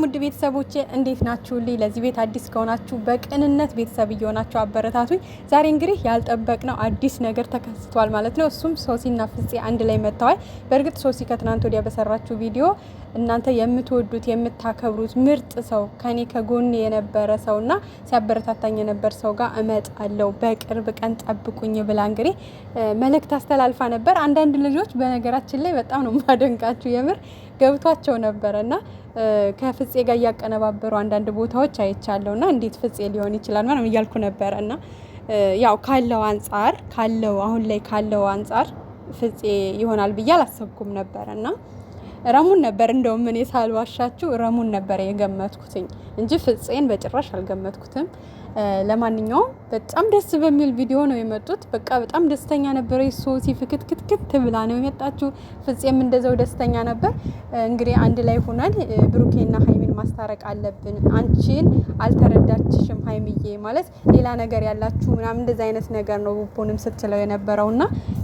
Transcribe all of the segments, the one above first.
ውድ ቤተሰቦቼ እንዴት ናችሁልኝ? ለዚህ ቤት አዲስ ከሆናችሁ በቅንነት ቤተሰብ እየሆናችሁ አበረታቱኝ። ዛሬ እንግዲህ ያልጠበቅነው አዲስ ነገር ተከስቷል ማለት ነው። እሱም ሶሲና ፍፄ አንድ ላይ መጥተዋል። በእርግጥ ሶሲ ከትናንት ወዲያ በሰራችሁ ቪዲዮ እናንተ የምትወዱት የምታከብሩት ምርጥ ሰው ከኔ ከጎኔ የነበረ ሰውና ሲያበረታታኝ የነበር ሰው ጋር እመጣለሁ በቅርብ ቀን ጠብቁኝ ብላ እንግዲህ መልእክት አስተላልፋ ነበር። አንዳንድ ልጆች በነገራችን ላይ በጣም ነው ማደንቃችሁ፣ የምር ገብቷቸው ነበረና ከፍፄ ጋር እያቀነባበሩ አንዳንድ ቦታዎች አይቻለውና እንዴት ፍፄ ሊሆን ይችላል ማለት እያልኩ ነበረና ያው አሁን ላይ ካለው አንፃር ፍፄ ይሆናል ብዬ አላሰብኩም ነበርና ረሙን ነበር እንደውም እኔ ሳልዋሻችሁ ረሙን ነበር የገመትኩትኝ እንጂ ፍፄን በጭራሽ አልገመትኩትም። ለማንኛውም በጣም ደስ በሚል ቪዲዮ ነው የመጡት። በቃ በጣም ደስተኛ ነበር። ሶሲ ፍክትክትክት ብላ ነው የመጣችው። ፍፄም እንደዛው ደስተኛ ነበር። እንግዲህ አንድ ላይ ሆነን ብሩኬና ሀይሚን ማስታረቅ አለብን። አንቺን አልተረዳችሽም ሀይሚዬ ማለት ሌላ ነገር ያላችሁ ምናምን እንደዛ አይነት ነገር ነው ቡቡንም ስትለው የነበረውና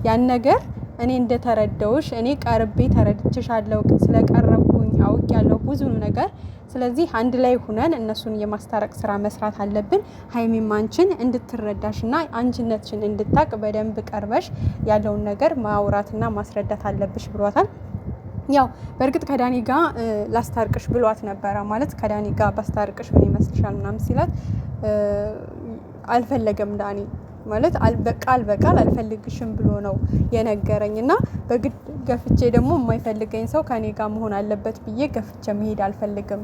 ያን ነገር እኔ እንደተረዳውሽ እኔ ቀርቤ ተረድችሻለሁ። ስለቀረብኩኝ አውቅ ያለው ብዙ ነገር። ስለዚህ አንድ ላይ ሆነን እነሱን የማስታረቅ ስራ መስራት አለብን። ሀይሚም አንቺን እንድትረዳሽና አንቺነትሽን እንድታቅ በደንብ ቀርበሽ ያለውን ነገር ማውራትና ማስረዳት አለብሽ ብሏታል። ያው በእርግጥ ከዳኒ ጋር ላስታርቅሽ ብሏት ነበረ። ማለት ከዳኒ ጋር ባስታርቅሽ ምን ይመስልሻል ምናምን ሲላት አልፈለገም ዳኒ ማለት በቃል አልፈልግሽም ብሎ ነው የነገረኝና በግድ ገፍቼ ደግሞ የማይፈልገኝ ሰው ከኔ ጋር መሆን አለበት ብዬ ገፍቼ መሄድ አልፈልግም።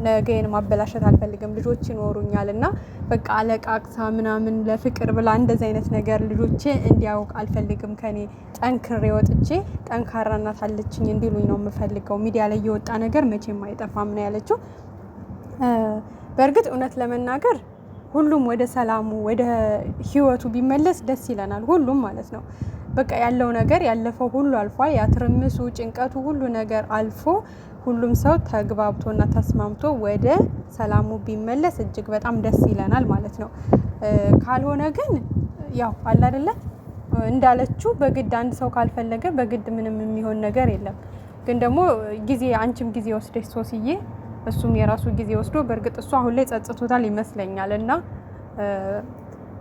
ነገን ማበላሸት አልፈልግም። ልጆች ይኖሩኛልና በቃ አለቃቅሳ ምናምን ለፍቅር ብላ እንደዚህ አይነት ነገር ልጆቼ እንዲያውቅ አልፈልግም። ከኔ ጠንክሬ ወጥቼ ጠንካራ እናት አለችኝ እንዲሉኝ ነው የምፈልገው። ሚዲያ ላይ የወጣ ነገር መቼም አይጠፋም ነው ያለችው። በእርግጥ እውነት ለመናገር ሁሉም ወደ ሰላሙ ወደ ህይወቱ ቢመለስ ደስ ይለናል። ሁሉም ማለት ነው። በቃ ያለው ነገር ያለፈው ሁሉ አልፏል። ያትርምሱ ጭንቀቱ ሁሉ ነገር አልፎ ሁሉም ሰው ተግባብቶና ተስማምቶ ወደ ሰላሙ ቢመለስ እጅግ በጣም ደስ ይለናል ማለት ነው። ካልሆነ ግን ያው አለ አይደለ እንዳለችው በግድ አንድ ሰው ካልፈለገ በግድ ምንም የሚሆን ነገር የለም። ግን ደግሞ አንቺም ጊዜ ወስደሽ ሶስዬ እሱም የራሱ ጊዜ ወስዶ በእርግጥ እሱ አሁን ላይ ጸጽቶታል ይመስለኛል። እና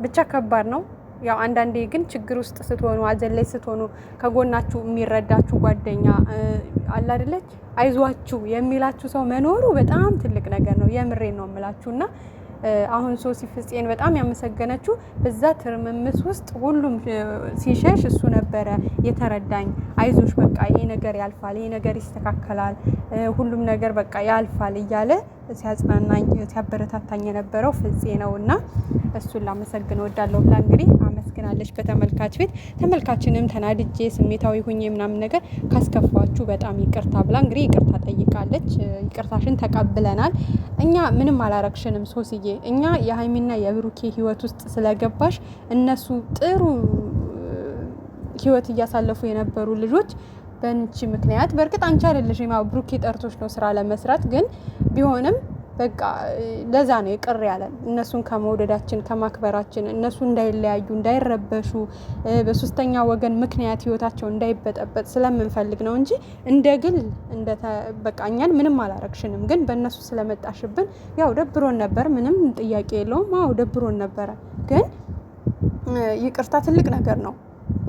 ብቻ ከባድ ነው። ያው አንዳንዴ ግን ችግር ውስጥ ስትሆኑ አዘን ላይ ስትሆኑ ከጎናችሁ የሚረዳችሁ ጓደኛ አለ አይደለች አይዟችሁ የሚላችሁ ሰው መኖሩ በጣም ትልቅ ነገር ነው። የምሬን ነው የምላችሁና አሁን ሶሲ ፍፄን በጣም ያመሰገነችው በዛ ትርምምስ ውስጥ ሁሉም ሲሸሽ እሱ ነበረ የተረዳኝ። አይዞሽ በቃ ይሄ ነገር ያልፋል፣ ይሄ ነገር ይስተካከላል፣ ሁሉም ነገር በቃ ያልፋል እያለ ሲያጽናናኝ ሲያበረታታኝ የነበረው ፍፄ ነውና እሱን ላመሰግን እወዳለሁ ብላ እንግዲህ አመስግናለች በተመልካች ቤት። ተመልካችንም ተናድጄ ስሜታዊ ሁኜ ምናምን ነገር ካስከፋችሁ በጣም ይቅርታ ብላ እንግዲህ ይቅርታ ጠይቃለች። ይቅርታሽን ተቀብለናል። እኛ ምንም አላረግሽንም ሶስዬ። እኛ የሀይሚና የብሩኬ ህይወት ውስጥ ስለገባሽ እነሱ ጥሩ ህይወት እያሳለፉ የነበሩ ልጆች በእንቺ ምክንያት በእርግጥ አንቺ አይደለሽም ያው ብሩኬ ጠርቶሽ ነው ስራ ለመስራት ግን ቢሆንም በቃ ለዛ ነው ይቅር ያለን። እነሱን ከመውደዳችን ከማክበራችን እነሱ እንዳይለያዩ እንዳይረበሹ በሶስተኛ ወገን ምክንያት ህይወታቸው እንዳይበጠበጥ ስለምንፈልግ ነው እንጂ እንደግል በቃ እኛን ምንም አላረግሽንም። ግን በእነሱ ስለመጣሽብን ያው ደብሮን ነበር፣ ምንም ጥያቄ የለውም። አዎ ደብሮን ነበረ። ግን ይቅርታ ትልቅ ነገር ነው።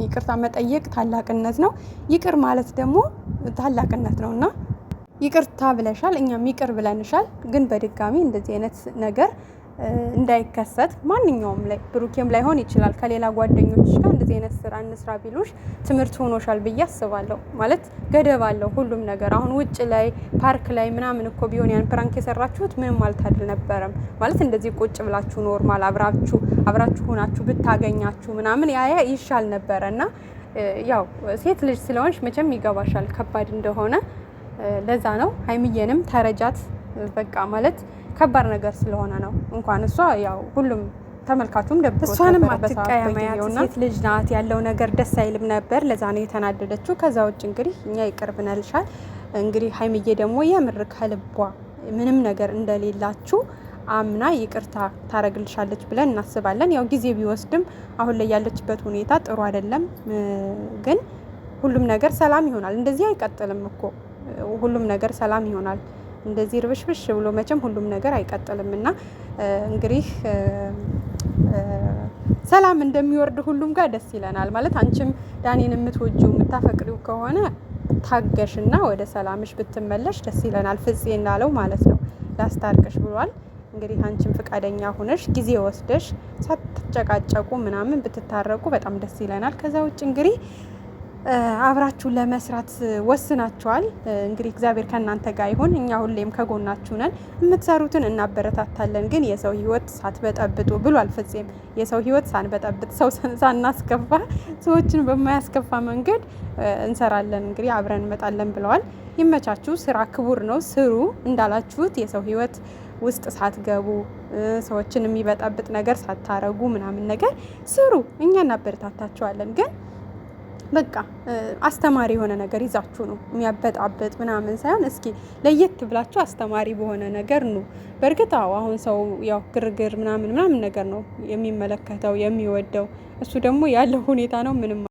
ይቅርታ መጠየቅ ታላቅነት ነው። ይቅር ማለት ደግሞ ታላቅነት ነውና ይቅርታ ብለሻል፣ እኛም ይቅር ብለንሻል። ግን በድጋሚ እንደዚህ አይነት ነገር እንዳይከሰት ማንኛውም ላይ ብሩኬም ላይሆን ይችላል ከሌላ ጓደኞች ጋር እንደዚህ አይነት ስራ እንስራ ቢሉሽ ትምህርት ሆኖሻል ብዬ አስባለሁ። ማለት ገደብ አለው ሁሉም ነገር። አሁን ውጭ ላይ ፓርክ ላይ ምናምን እኮ ቢሆን ያን ፕራንክ የሰራችሁት ምንም ማለት አልነበረም። ማለት እንደዚህ ቁጭ ብላችሁ ኖርማል አብራችሁ ሆናችሁ ብታገኛችሁ ምናምን ያ ይሻል ነበረና ያው ሴት ልጅ ስለሆንሽ መቼም ይገባሻል ከባድ እንደሆነ። ለዛ ነው ሀይሚዬንም ተረጃት በቃ ማለት ከባድ ነገር ስለሆነ ነው። እንኳን እሷ ያው ሁሉም ተመልካቹም ደብሮት እሷንም አትቀያማያት ሴት ልጅ ናት። ያለው ነገር ደስ አይልም ነበር። ለዛ ነው የተናደደችው። ከዛ ውጭ እንግዲህ እኛ ይቅርብናልሻል። እንግዲህ ሀይሚዬ ደግሞ የምር ከልቧ ምንም ነገር እንደሌላችሁ አምና ይቅርታ ታረግልሻለች ብለን እናስባለን። ያው ጊዜ ቢወስድም አሁን ላይ ያለችበት ሁኔታ ጥሩ አይደለም። ግን ሁሉም ነገር ሰላም ይሆናል። እንደዚህ አይቀጥልም እኮ ሁሉም ነገር ሰላም ይሆናል። እንደዚህ ርብሽብሽ ብሎ መቼም ሁሉም ነገር አይቀጥልምና እንግዲህ ሰላም እንደሚወርድ ሁሉም ጋር ደስ ይለናል ማለት አንቺም ዳኒን የምትወጂው የምታፈቅሪው ከሆነ ታገሽና ወደ ሰላምሽ ብትመለሽ ደስ ይለናል። ፍፄ እንዳለው ማለት ነው ላስታርቅሽ ብሏል። እንግዲህ አንቺም ፍቃደኛ ሆነሽ ጊዜ ወስደሽ ሳትጨቃጨቁ ምናምን ብትታረቁ በጣም ደስ ይለናል። ከዛ ውጭ እንግዲህ አብራችሁ ለመስራት ወስናችኋል። እንግዲህ እግዚአብሔር ከእናንተ ጋር ይሁን። እኛ ሁሌም ከጎናችሁ ነን። የምትሰሩትን እናበረታታለን። ግን የሰው ሕይወት ሳትበጠብጡ ብሏል ፍፄም። የሰው ሕይወት ሳንበጠብጥ ሰው ሳናስከፋ ሰዎችን በማያስከፋ መንገድ እንሰራለን። እንግዲህ አብረን እንመጣለን ብለዋል። ይመቻችሁ። ስራ ክቡር ነው። ስሩ እንዳላችሁት የሰው ሕይወት ውስጥ ሳትገቡ ሰዎችን የሚበጠብጥ ነገር ሳታረጉ ምናምን ነገር ስሩ። እኛ እናበረታታችኋለን ግን በቃ አስተማሪ የሆነ ነገር ይዛችሁ ነው የሚያበጣበጥ ምናምን ሳይሆን እስኪ ለየት ብላችሁ አስተማሪ በሆነ ነገር ነው። በእርግጥ አሁን ሰው ያው ግርግር ምናምን ነገር ነው የሚመለከተው የሚወደው። እሱ ደግሞ ያለው ሁኔታ ነው ምንም